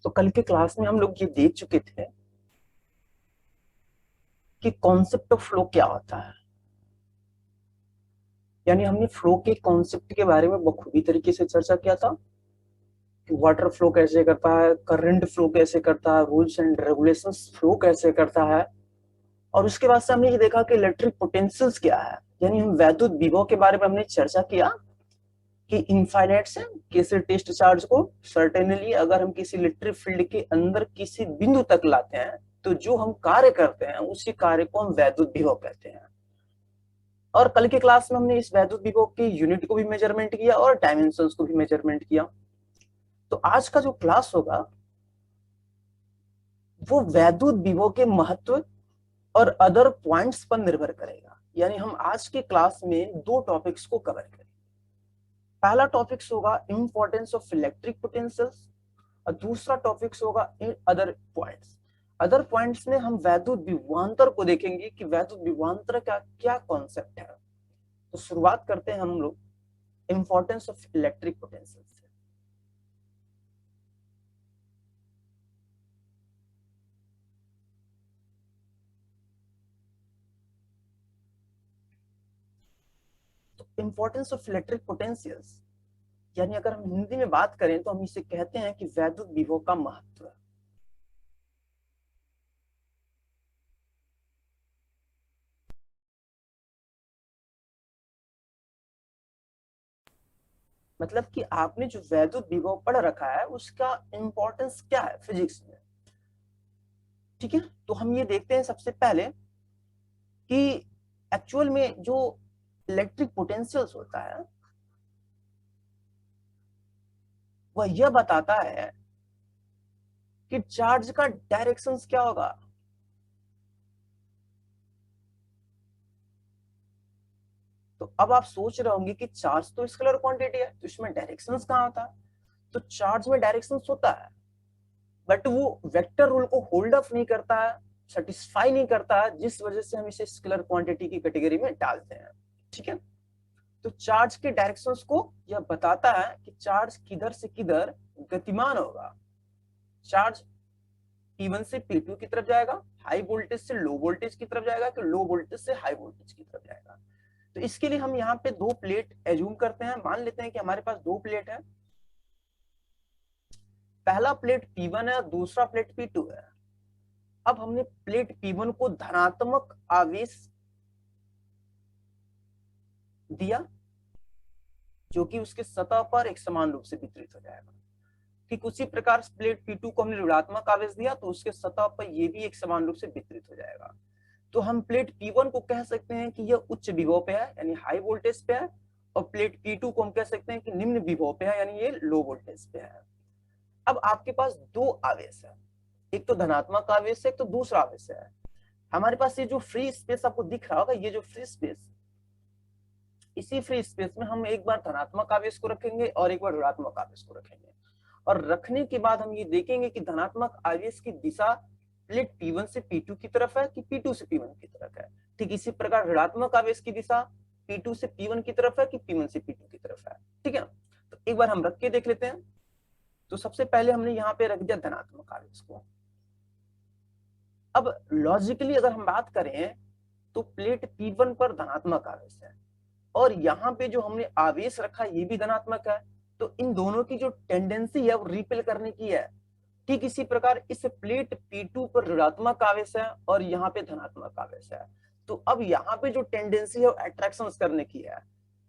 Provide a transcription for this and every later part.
तो कल के क्लास में हम लोग ये देख चुके थे कि कॉन्सेप्ट ऑफ फ्लो क्या होता है। यानी हमने फ्लो के कॉन्सेप्ट के बारे में बखूबी तरीके से चर्चा किया था कि वाटर फ्लो कैसे करता है, करंट फ्लो कैसे करता है, रूल्स एंड रेगुलेशंस फ्लो कैसे करता है। और उसके बाद से हमने ये देखा कि इलेक्ट्रिक पोटेंशियल्स क्या है। यानी हम वैद्युत विभव के बारे में हमने चर्चा किया कि इनफाइनाइट से किसी टेस्ट चार्ज को सर्टेनली अगर हम किसी इलेक्ट्रिक फील्ड के अंदर किसी बिंदु तक लाते हैं तो जो हम कार्य करते हैं उसी कार्य को हम वैद्युत विभव कहते हैं। और कल की क्लास में हमने इस वैद्युत विभव की यूनिट को भी मेजरमेंट किया और डायमेंशंस को भी मेजरमेंट किया। तो आज का जो क्लास होगा वो वैद्युत विभव के महत्व और अदर पॉइंट्स पर निर्भर करेगा। यानी हम आज की क्लास में दो टॉपिक्स को कवर करेंगे। पहला टॉपिक्स होगा इंपॉर्टेंस ऑफ इलेक्ट्रिक पोटेंशियल्स और दूसरा टॉपिक्स होगा अदर पॉइंट्स। अदर पॉइंट्स में हम वैद्युत विभवांतर को देखेंगे कि वैद्युत विभवांतर का क्या कॉन्सेप्ट है। तो शुरुआत करते हैं हम लोग इंपॉर्टेंस ऑफ इलेक्ट्रिक पोटेंशियल से। तो इंपॉर्टेंस ऑफ इलेक्ट्रिक पोटेंशियल्स यानी अगर हम हिंदी में बात करें तो हम इसे कहते हैं कि वैद्युत विभव का महत्व। मतलब कि आपने जो वैद्युत विभव पढ़ रखा है उसका इंपॉर्टेंस क्या है फिजिक्स में। ठीक है, तो हम ये देखते हैं सबसे पहले कि एक्चुअल में जो इलेक्ट्रिक पोटेंशियल्स होता है वह यह बताता है कि चार्ज का डायरेक्शन क्या होगा। तो अब आप सोच रहे होंगे कि चार्ज तो स्केलर क्वांटिटी है तो इसमें डायरेक्शंस कहाँ होता है। तो चार्ज में डायरेक्शंस होता है बट वो वेक्टर रूल को होल्ड अप नहीं करता है, सेटिस्फाई नहीं करता है, जिस वजह से हम इसे स्केलर क्वांटिटी की कैटेगरी में डालते हैं। ठीक है, तो चार्ज के डायरेक्शंस को यह बताता है कि चार्ज किधर से किधर गतिमान होगा। चार्ज P1 से P2 की तरफ जाएगा, हाई वोल्टेज से लो वोल्टेज की तरफ जाएगा कि लो वोल्टेज से हाई वोल्टेज की तरफ जाएगा। तो इसके लिए हम यहाँ पे दो प्लेट एज्यूम करते हैं। मान लेते हैं कि हमारे पास दो प्लेट है, पहला प्लेट P1 है, दूसरा प्लेट P2 है। अब हमने प्लेट P1 को धनात्मक आवेश दिया जो कि उसके सतह पर एक समान रूप से वितरित हो जाएगा। ठीक उसी प्रकार प्लेट P2 को हमने ऋणात्मक आवेश दिया तो उसके सतह पर यह भी एक समान रूप से वितरित हो जाएगा। तो हम प्लेट P1 को कह सकते हैं कि यह उच्च विभव पे है यानी हाई वोल्टेज पे है, और प्लेट P2 को हम कह सकते हैं कि निम्न विभव पे है यानी ये लो वोल्टेज पे है। अब आपके पास दो आवेश है, एक तो धनात्मक आवेश है, एक तो दूसरा आवेश है। हमारे पास ये जो फ्री स्पेस आपको दिख रहा होगा, ये जो फ्री स्पेस, इसी फ्री स्पेस में हम एक बार धनात्मक आवेश को रखेंगे और एक बार ऋणात्मक आवेश को रखेंगे। और रखने के बाद हम ये देखेंगे कि धनात्मक आवेश की दिशा प्लेट P1 से P2 की तरफ है कि P2 से P1 की तरफ है। ठीक इसी प्रकार ऋणात्मक आवेश की दिशा P2 से P1 की तरफ है कि P1 से P2 की तरफ है। ठीक है, तो एक बार हम रख के देख लेते हैं। तो सबसे पहले हमने यहाँ पे रख दिया धनात्मक आवेश को। अब लॉजिकली अगर हम बात करें तो प्लेट P1 पर धनात्मक आवेश है और यहाँ पे जो हमने आवेश रखा ये भी धनात्मक है, तो इन दोनों की जो टेंडेंसी है वो रिपेल करने की है। ठीक इसी प्रकार इस प्लेट P2 पर ऋणात्मक आवेश है और यहाँ पे धनात्मक आवेश है, तो अब यहाँ पे जो टेंडेंसी है वो अट्रैक्शन करने की है।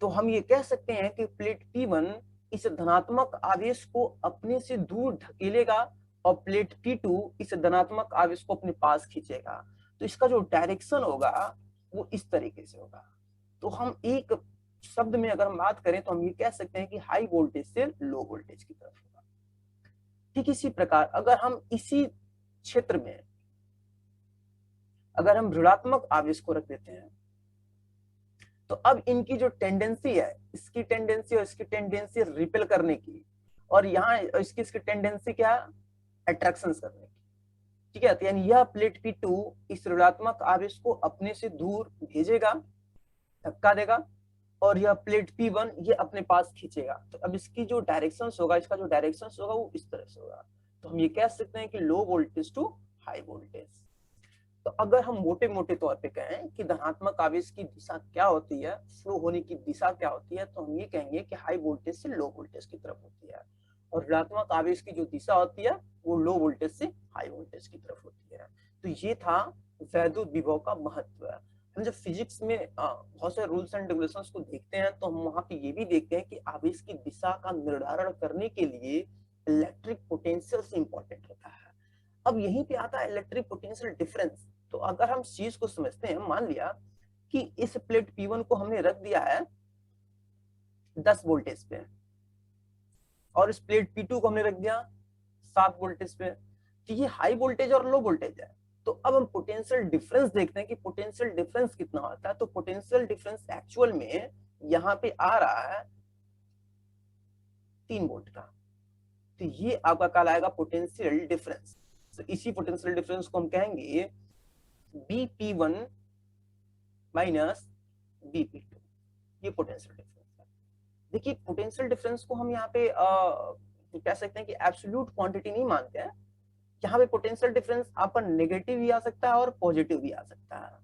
तो हम ये कह सकते हैं कि प्लेट P1 इस धनात्मक आवेश को अपने से दूर धकेलेगा और प्लेट P2 इस धनात्मक आवेश को अपने पास खींचेगा। तो इसका जो डायरेक्शन होगा वो इस तरीके से होगा। तो हम एक शब्द में अगर हम बात करें तो हम ये कह सकते हैं कि हाई वोल्टेज से लो वोल्टेज की तरफ होगा। ठीक इसी प्रकार अगर हम इसी क्षेत्र में अगर हम ऋणात्मक आवेश को रख देते हैं तो अब इनकी जो टेंडेंसी है, इसकी टेंडेंसी और इसकी टेंडेंसी रिपेल करने की, और यहाँ इसकी टेंडेंसी क्या है, अट्रैक्शन करने की। ठीक है, तो यानी यह प्लेट P2 इस ऋणात्मक आवेश को अपने से दूर भेजेगा, धक्का देगा, और यह प्लेट P1 ये अपने पास खींचेगा। तो अब इसकी जो डायरेक्शन होगा, इसका जो डायरेक्शन होगा वो इस तरह से होगा। तो हम ये कह सकते हैं कि low voltage to high voltage. तो अगर हम मोटे मोटे तौर पे कहें कि धनात्मक आवेश की दिशा क्या होती है, फ्लो होने की दिशा क्या होती है, तो हम ये कहेंगे कि हाई वोल्टेज से लो वोल्टेज की तरफ होती है, और ऋणात्मक आवेश की जो दिशा होती है वो लो वोल्टेज से हाई वोल्टेज की तरफ होती है। तो ये था वैद्युत विभव का महत्व। हम जब फिजिक्स में बहुत सारे रूल्स एंड रेगुलेशंस को देखते हैं तो हम वहां पे ये भी देखते हैं कि आवेश की दिशा का निर्धारण करने के लिए इलेक्ट्रिक पोटेंशियल से इंपॉर्टेंट होता है। अब यहीं पे आता है इलेक्ट्रिक पोटेंशियल डिफरेंस। तो अगर हम चीज को समझते हैं, मान लिया कि इस प्लेट P1 को हमने रख दिया है 10 वोल्टेज पे, और इस प्लेट P2 को हमने रख दिया 7 वोल्टेज पे, तो ये हाई वोल्टेज और लो वोल्टेज है। तो अब हम पोटेंशियल डिफरेंस देखते हैं कि पोटेंशियल डिफरेंस कितना होता है। तो पोटेंशियल डिफरेंस एक्चुअल में यहाँ पे आ रहा है 3 वोल्ट का। तो ये आपका कहलाएगा पोटेंशियल डिफरेंस। तो इसी पोटेंशियल डिफरेंस को हम कहेंगे BP1 माइनस BP2। ये पोटेंशियल डिफरेंस है। देखिए पोटेंशियल डिफरेंस को हम यहाँ पे कह सकते हैं कि एब्सोल्यूट क्वांटिटी नहीं मानते हैं। यहाँ पे पोटेंशियल डिफरेंस आपका नेगेटिव भी आ सकता है और पॉजिटिव भी आ सकता है।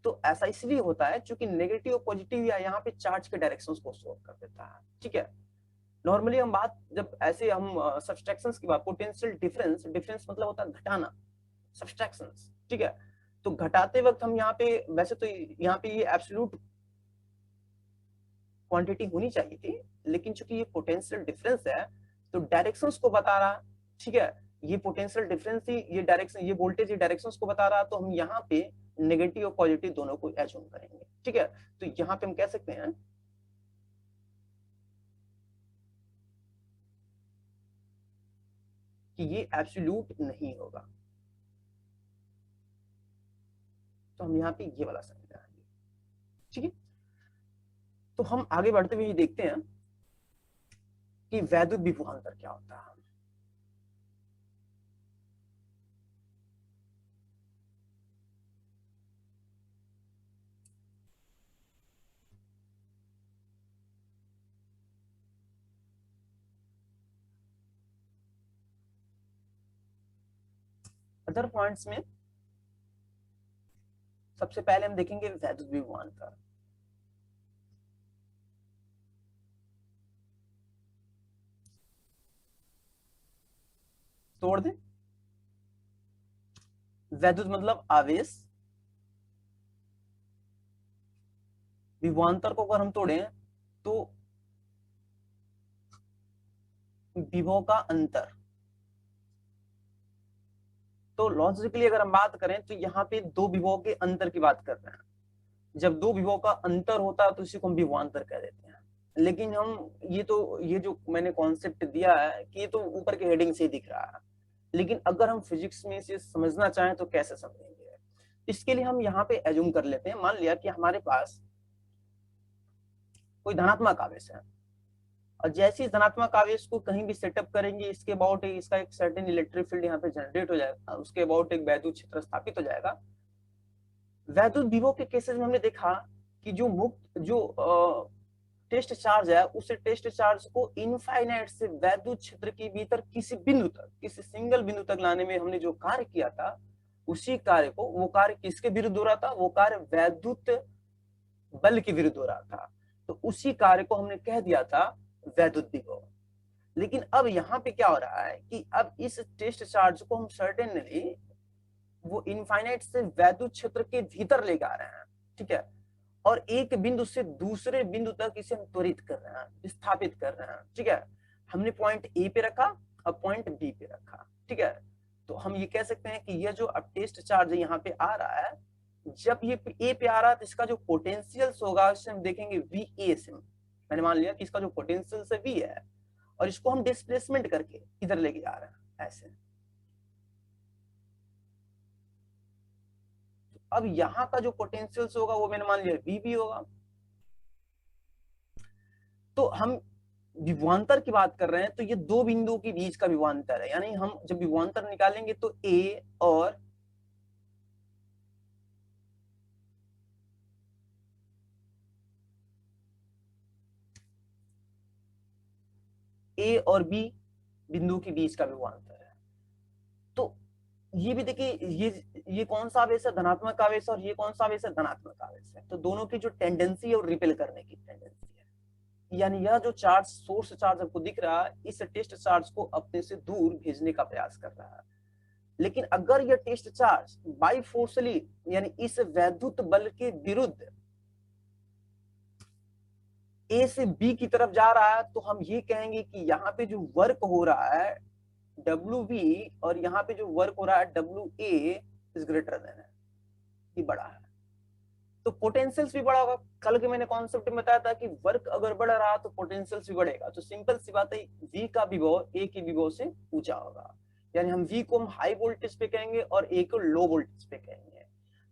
तो ऐसा इसलिए होता है क्योंकि नेगेटिव और पॉजिटिव या यहाँ पे चार्ज के डायरेक्शंस को शो कर देता है। ठीक है, नॉर्मली हम बात जब ऐसे हम सब्सट्रैक्शंस की बात, पोटेंशियल डिफरेंस, डिफरेंस मतलब होता है घटाना, सब्सट्रैक्शंस। ठीक है, तो घटाते वक्त हम यहाँ पे, वैसे तो यहाँ पे ये एब्सोल्यूट क्वांटिटी होनी चाहिए थी, लेकिन चूंकि ये पोटेंशियल डिफरेंस है तो डायरेक्शंस को बता रहा। ठीक है, ये पोटेंशियल डिफरेंस ही ये डायरेक्शन, ये वोल्टेज ये डायरेक्शंस को बता रहा, तो हम यहाँ पे नेगेटिव और पॉजिटिव दोनों को एज्यूम करेंगे। ठीक है, तो यहाँ पे हम कह सकते हैं कि ये एब्सोल्यूट नहीं होगा। तो हम यहाँ पे ये वाला साइन लगाएंगे। ठीक है, तो हम आगे बढ़ते हुए देखते हैं कि वैद्युत विभवांतर क्या होता है। अदर पॉइंट्स में सबसे पहले हम देखेंगे वैद्युत विभवांतर। तोड़ दें, वैद्युत मतलब आवेश, विभवांतर को अगर हम तोड़ें तो विभव का अंतर। तो लॉजिकली अगर हम बात करें तो यहाँ पे दो विभव के अंतर की बात कर रहे हैं। जब दो विभव का अंतर होता है तो इसी को हम विभवांतर कह देते हैं। लेकिन हम ये जो मैंने कॉन्सेप्ट दिया है कि ये तो ऊपर के हेडिंग से ही दिख रहा है, लेकिन अगर हम फिजिक्स में इसे समझना चाहें तो कैसे समझेंगे। इसके लिए हम यहाँ पे एज्यूम कर लेते हैं, मान लिया कि हमारे पास कोई धनात्मक आवेश है, और जैसे ही धनात्मक आवेश को कहीं भी सेटअप करेंगे इसके अबाउट इसका एक सर्टेन इलेक्ट्रिक फील्ड यहाँ पे जनरेट हो जाएगा, उसके अबाउट एक वैद्युत क्षेत्र स्थापित हो जाएगा। वैद्युत विभव के केसेस में हमने देखा कि जो मुक्त जो टेस्ट चार्ज है, उस टेस्ट चार्ज को इनफाइनाइट से वैद्युत क्षेत्र के भीतर किसी बिंदु तक, किसी सिंगल बिंदु तक लाने में हमने जो कार्य किया था, उसी कार्य को, वो कार्य किसके विरुद्ध हो रहा था, वो कार्य वैद्युत बल के विरुद्ध हो रहा था। तो उसी कार्य को हमने कह दिया था वैद्युत विभव। लेकिन अब यहाँ पे क्या हो रहा है कि अब इस टेस्ट चार्ज को हम सर्टेनली वो इनफाइनाइट से वैद्युत क्षेत्र के भीतर ले जा रहे हैं। ठीक है, और एक बिंदु से दूसरे बिंदु तक इसे हम त्वरित कर रहे हैं, विस्थापित कर रहे हैं। ठीक है, हमने पॉइंट ए पे रखा और पॉइंट बी पे रखा। ठीक है, तो हम ये कह सकते हैं कि यह जो अब टेस्ट चार्ज यहाँ पे आ रहा है, जब ये ए पे आ रहा है तो इसका जो पोटेंशियल होगा उसे हम देखेंगे वी ए से। मैंने मान लिया कि इसका जो पोटेंशियल से वी है, और इसको हम डिस्प्लेसमेंट करके इधर लेके जा रहे हैं ऐसे। अब यहाँ का जो पोटेंशियल होगा वो मैंने मान लिया वी भी होगा। तो हम विभवांतर की बात कर रहे हैं, तो ये दो बिंदुओं के बीच का विभवांतर है। यानी हम जब विभवांतर निकालेंगे तो ए और बी बिंदु के बीच का विभवांतर है। ये भी देखिए, ये कौन सा आवेश है, धनात्मक आवेश, और ये कौन सा आवेश है, धनात्मक आवेश है। तो दोनों की जो टेंडेंसी है वो रिपेल करने की टेंडेंसी है। यानी यह जो चार्ज, सोर्स चार्ज आपको दिख रहा है, इस टेस्ट चार्ज को अपने से दूर भेजने का प्रयास कर रहा है। लेकिन अगर यह टेस्ट चार्ज बाई फोर्सली, यानी इस वैद्युत बल के विरुद्ध ए से बी की तरफ जा रहा है, तो हम ये कहेंगे कि यहाँ पे जो वर्क हो रहा है WV, और यहाँ पे जो वर्क हो रहा है WA इज ग्रेटर देन है, ये बड़ा है, तो पोटेंशियल्स भी बड़ा होगा। कल के मैंने कॉन्सेप्ट में बताया था कि वर्क अगर बढ़ रहा तो पोटेंशियल्स भी बढ़ेगा। तो सिंपल सी बात है, V का विभव A के विभव से ऊंचा होगा, यानी हम V को हम हाई वोल्टेज पे कहेंगे और A को लो वोल्टेज पे कहेंगे।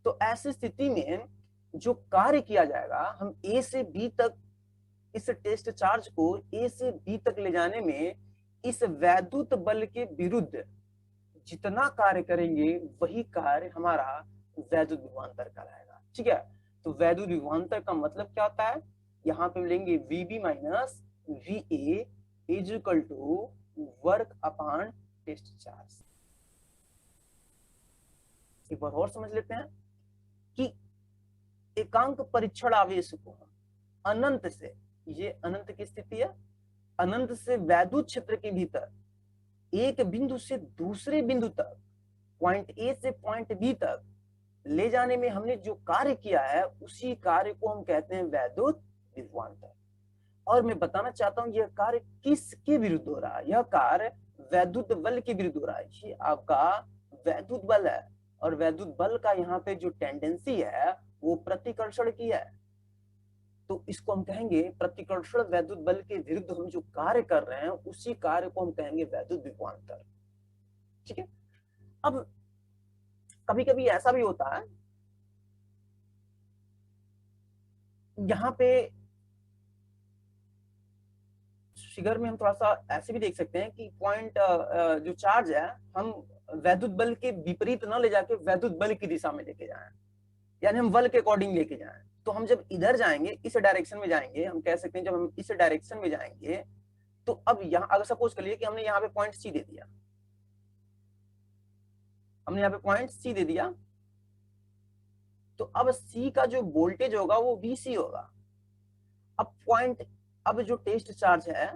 तो ऐसी स्थिति में जो कार्य किया जाएगा, हम A से B तक इस टेस्ट चार्ज को A से B तक ले जाने में इस वैद्युत बल के विरुद्ध जितना कार्य करेंगे, वही कार्य हमारा वैद्युत विभवांतर कहलाएगा। ठीक है, तो वैद्युत विभवांतर का मतलब क्या होता है, यहाँ पे लेंगे VB minus VA is equal to work upon test charge. एक बार और समझ लेते हैं कि एकांक परीक्षण आवेश को हम अनंत से, ये अनंत की स्थिति है, अनंत से वैद्युत क्षेत्र के भीतर एक बिंदु से दूसरे बिंदु तक, पॉइंट ए से पॉइंट बी तक ले जाने में हमने जो कार्य किया है, उसी कार्य को हम कहते हैं वैद्युत विभवांतर। और मैं बताना चाहता हूं यह कार्य किसके विरुद्ध हो रहा है, यह कार्य वैद्युत बल के विरुद्ध हो रहा है। ये आपका वैद्युत बल है, और वैद्युत बल का यहाँ पे जो टेंडेंसी है वो प्रतिकर्षण की है। तो इसको हम कहेंगे प्रतिकर्षण वैद्युत बल के विरुद्ध हम जो कार्य कर रहे हैं, उसी कार्य को हम कहेंगे वैद्युत विभवांतर। ठीक है, अब कभी कभी ऐसा भी होता है, यहाँ पे फिगर में हम थोड़ा सा ऐसे भी देख सकते हैं कि पॉइंट जो चार्ज है, हम वैद्युत बल के विपरीत न ले जाके वैद्युत बल की दिशा में लेके जाएं, यानी हम बल के अकॉर्डिंग लेके जाएं। तो हम जब इधर जाएंगे, इस डायरेक्शन में जाएंगे, हम कह सकते हैं जब हम इस डायरेक्शन में जाएंगे, तो अब यहाँ अगर सपोज करिए कि हमने यहाँ पे पॉइंट सी दे दिया, हमने यहाँ पे पॉइंट सी दे दिया, तो अब सी का जो वोल्टेज होगा वो VC होगा। अब जो टेस्ट चार्ज है,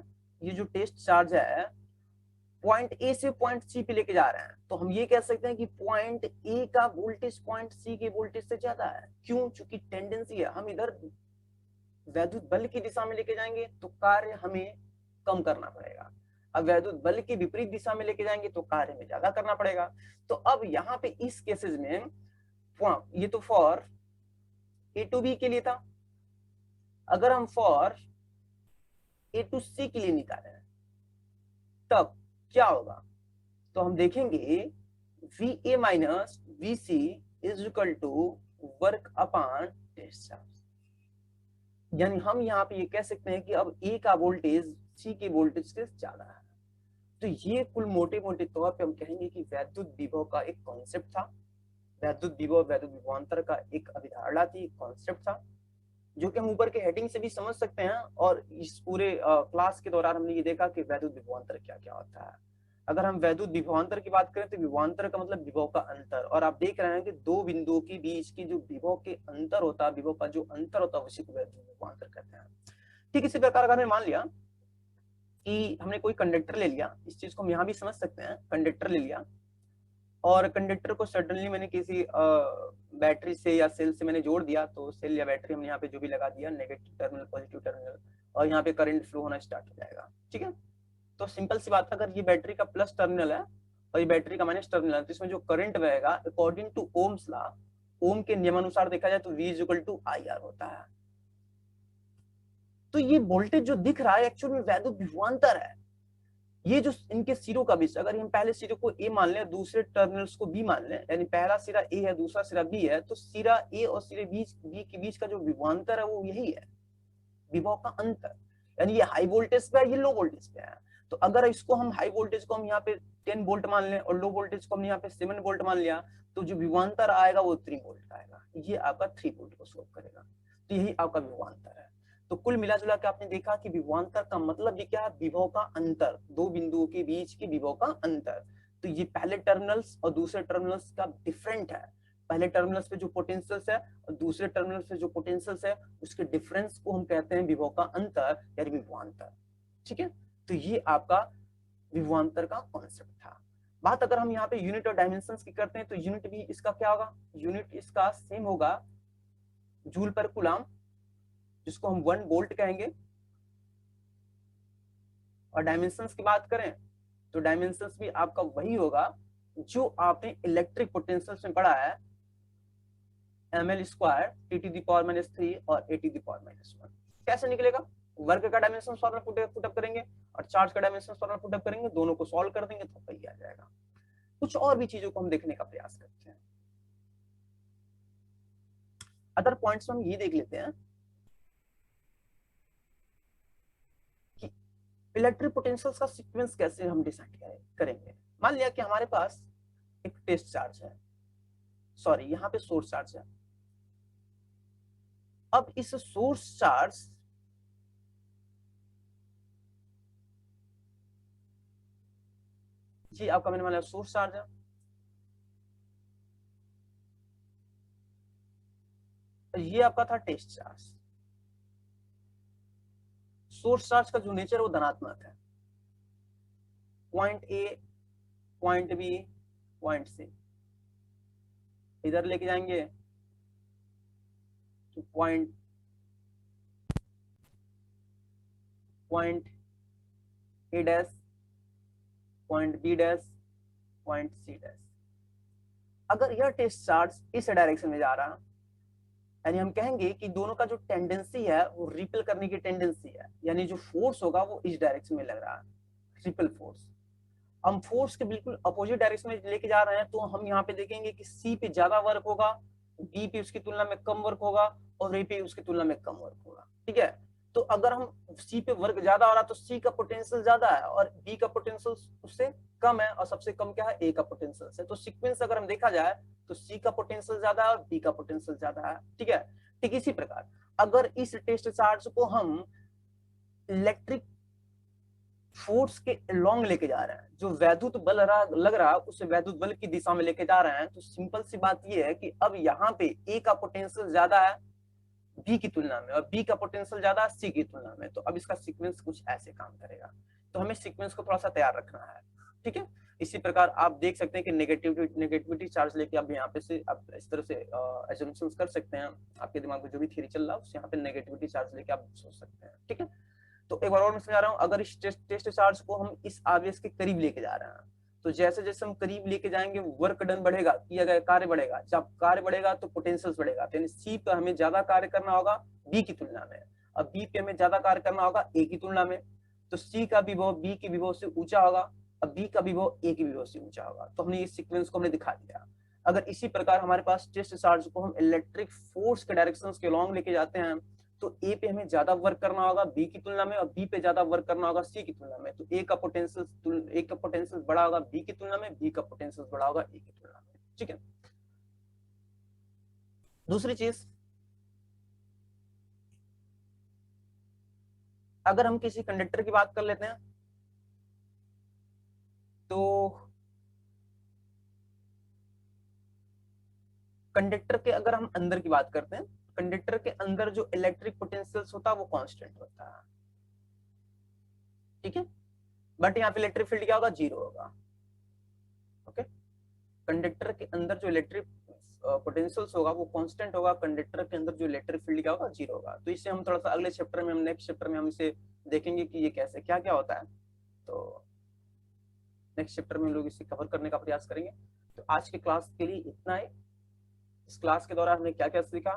ये जो टेस्ट चार्ज है, पॉइंट ए से पॉइंट सी पे लेके जा रहे हैं, तो हम ये कह सकते हैं कि पॉइंट ए का वोल्टेज पॉइंट सी के वोल्टेज से ज्यादा है। क्यों? चूंकि टेंडेंसी है, हम इधर वैद्युत बल की दिशा में लेके जाएंगे तो कार्य हमें कम करना पड़ेगा, अब वैद्युत बल की विपरीत दिशा में लेके जाएंगे तो कार्य में ज्यादा करना पड़ेगा। तो अब यहाँ पे इस केसेस में, ये तो फॉर A to B के लिए था, अगर हम फॉर A to C के लिए निकाले तब क्या होगा, तो हम देखेंगे VA minus VC is equal to work upon test charge. यानी हम यहाँ पे ये कह सकते हैं कि अब A का वोल्टेज C के वोल्टेज से ज्यादा है। तो ये कुल मोटे मोटे तौर पे हम कहेंगे कि वैद्युत विभव का एक कॉन्सेप्ट था, वैद्युत विभव वैद्युत विभवांतर का एक अवधारणा थी, कॉन्सेप्ट था, जो कि हम ऊपर के हेडिंग से भी समझ सकते हैं। और इस पूरे क्लास के दौरान हमने ये देखा कि वैद्युत विभवांतर क्या क्या होता है। अगर हम वैद्युत विभवांतर की बात करें तो विभवांतर का मतलब विभव का अंतर, और आप देख रहे हैं कि दो बिंदुओं के बीच की जो विभव के अंतर होता है, विभव का जो अंतर होता है, उसी को वैद्युत विभवांतर कहते हैं। ठीक इसी प्रकार अगर हमने मान लिया कि हमने कोई कंडक्टर ले लिया, इस चीज को हम यहाँ भी समझ सकते हैं, कंडक्टर ले लिया और कंडक्टर को सडनली मैंने किसी बैटरी से या सेल से मैंने जोड़ दिया, तो सेल या बैटरी हमने यहाँ पे जो भी लगा दिया, नेगेटिव टर्मिनल पॉजिटिव टर्मिनल, और यहाँ पे करंट फ्लो होना स्टार्ट हो जाएगा। ठीक है, तो सिंपल सी बात है, अगर ये बैटरी का प्लस टर्मिनल है और ये बैटरी का माइनस टर्मिनल है, तो इसमें जो करंट बहेगा according to ohm's law, ohm के नियमानुसार देखा जाए तो V is equal to IR होता है। तो ये वोल्टेज जो दिख रहा है एक्चुअल में वैद्युत विभवांतर है। ये जो इनके सिरों का बीच, अगर हम पहले सिरे को A मान लें, दूसरे टर्मिनल्स को B मान लें, यानी पहला सिरा A है, दूसरा सिरा B है, तो सिरा A और सिरे B के बीच का जो विभवांतर है वो यही है, विभव का अंतर। यानी ये हाई वोल्टेज पे है, ये लो वोल्टेज पे है। तो अगर इसको हम हाई वोल्टेज को हम यहाँ पे 10 वोल्ट मान लें और लो वोल्टेज को हम यहाँ पे 7 वोल्ट मान लिया, तो जो विभवांतर आएगा वो 3 वोल्ट का आएगा, ये आपका 3 वोल्ट को स्लोप करेगा। तो यही आपका विभवांतर है। तो कुल मिला जुला के आपने देखा कि विभवांतर का मतलब ये क्या है, विभव का अंतर, दो बिंदुओं के बीच के विभव का अंतर। तो ये पहले टर्मिनल्स और दूसरे टर्मिनल्स का डिफरेंट है। पहले टर्मिनल्स पे जो पोटेंशियल्स है और दूसरे टर्मिनल्स पे जो पोटेंशियल्स है उसके डिफरेंस को हम कहते हैं विभव का अंतर या विभवांतर। ठीक है, तो ये आपका विभवांतर का कॉन्सेप्ट था। बात अगर हम यहाँ पे यूनिट और डायमेंशंस की करते हैं तो यूनिट भी इसका क्या होगा, यूनिट इसका सेम होगा जूल पर कूलम, जिसको हम 1 वोल्ट कहेंगे। और डायमेंशंस की बात करें तो डायमेंशंस भी आपका वही होगा जो आपने इलेक्ट्रिक पोटेंशियल में पढ़ा है, ml स्क्वायर T⁻³ और A⁻⁻1। कैसे निकलेगा, वर्क का डायमेंशन फॉर्मूला पुटअप करेंगे और चार्ज का डायमेंशन फॉर्मूला पुटअप करेंगे, दोनों को सॉल्व कर देंगे तो वही आ जाएगा। कुछ और भी चीजों को हम देखने का प्रयास करते हैं। अदर पॉइंट्स हम ये देख लेते हैं कि इलेक्ट्रिक पोटेंशियल्स का सीक्वेंस कैसे हम डिसाइड करेंगे। मान लिया कि हमारे पास एक टेस्ट चार्ज है, सॉरी यहाँ पे सोर्स चार्ज है। अब इस सोर्स चार्ज जी आपका मैंने मान लिया सोर्स चार्ज है, ये आपका था टेस्ट चार्ज। सोर्स चार्ज का जो नेचर है वो धनात्मक है, point A, point B, point C, इधर लेके जाएंगे तो point A dash, point B dash, point C dash. अगर यह टेस्ट चार्ज इस डायरेक्शन में जा रहा है, यानी हम कहेंगे कि दोनों का जो टेंडेंसी है वो रिपेल करने की टेंडेंसी है, यानी जो फोर्स होगा वो इस डायरेक्शन में लग रहा है, रिपेल फोर्स। हम फोर्स के बिल्कुल अपोजिट डायरेक्शन में लेके जा रहे हैं तो हम यहाँ पे देखेंगे कि सी पे ज्यादा वर्क होगा, बी पे उसकी तुलना में कम वर्क होगा और ए पे उसकी तुलना में कम वर्क होगा। ठीक है, तो अगर हम सी पे वर्क ज्यादा हो रहा है तो सी का पोटेंशियल ज्यादा है और बी का पोटेंशियल उससे कम है, और सबसे कम क्या है, ए का पोटेंशियल है। तो सीक्वेंस अगर हम देखा जाए तो सी का पोटेंशियल ज्यादा है और बी का पोटेंशियल ज्यादा है। ठीक है, ठीक इसी प्रकार अगर इस टेस्ट चार्ज को हम इलेक्ट्रिक फोर्स के लॉन्ग लेके जा रहे हैं, जो वैद्युत बल लग रहा है उसे वैद्युत बल की दिशा में लेके जा रहे हैं, तो सिंपल सी बात यह है कि अब यहाँ पे ए का पोटेंशियल ज्यादा है बी की तुलना में और बी का पोटेंशियल ज्यादा है सी की तुलना में। तो अब इसका सीक्वेंस कुछ ऐसे काम करेगा, तो हमें सीक्वेंस को थोड़ा सा तैयार रखना है। ठीक है, इसी प्रकार आप देख सकते हैं कि नेगेटिविटी चार्ज लेके आप यहाँ पे से आप इस तरह से assumptions कर सकते हैं, आपके दिमाग में जो भी थ्योरी चल रहा है उस यहाँ पे नेगेटिविटी चार्ज लेके आप सोच सकते हैं। ठीक है, तो एक बार और मैं समझा रहा हूँ, अगर इस टेस्ट चार्ज को हम इस आवेश के करीब लेके जा रहे हैं तो जैसे जैसे हम करीब लेके जाएंगे वर्क डन बढ़ेगा, किया गया कार्य बढ़ेगा। जब कार्य बढ़ेगा तो पोटेंशियल बढ़ेगा, तो यानी सी पे हमें ज्यादा कार्य करना होगा बी की तुलना में, अब बी पे हमें ज्यादा कार्य करना होगा ए की तुलना में। तो सी का विभव बी के विभव से ऊंचा होगा, अब बी का विभव ए के विभव से ऊंचा होगा। तो हमने इस सीक्वेंस को हमने दिखा दिया। अगर इसी प्रकार हमारे पास टेस्ट चार्ज को हम इलेक्ट्रिक फोर्स के डायरेक्शन के लॉन्ग लेके जाते हैं तो ए पे हमें ज्यादा वर्क करना होगा बी की तुलना में और बी पे ज्यादा वर्क करना होगा सी की तुलना में। तो ए का पोटेंशियल बड़ा होगा बी की तुलना में, बी का पोटेंशियल बड़ा होगा ए की तुलना में। ठीक है, दूसरी चीज, अगर हम किसी कंडक्टर की बात कर लेते हैं तो कंडक्टर के अगर हम अंदर की बात करते हैं, कंडक्टर के अंदर जो इलेक्ट्रिक पोटेंशियल होता है वो कांस्टेंट होता है। ठीक है, बट यहाँ पे इलेक्ट्रिक फील्ड क्या होगा, जीरो होगा। ओके, कंडक्टर के अंदर जो इलेक्ट्रिक पोटेंशियल्स होगा वो कांस्टेंट होगा, कंडक्टर के अंदर जो इलेक्ट्रिक फील्ड क्या होगा, जीरो होगा। तो इससे हम थोड़ा सा अगले चैप्टर में, हम नेक्स्ट चैप्टर में हम इसे देखेंगे कि ये कैसे क्या क्या होता है। तो नेक्स्ट चैप्टर में हम लोग इसे कवर करने का प्रयास करेंगे। तो आज के क्लास के लिए इतना ही। इस क्लास के दौरान हमने क्या क्या सीखा,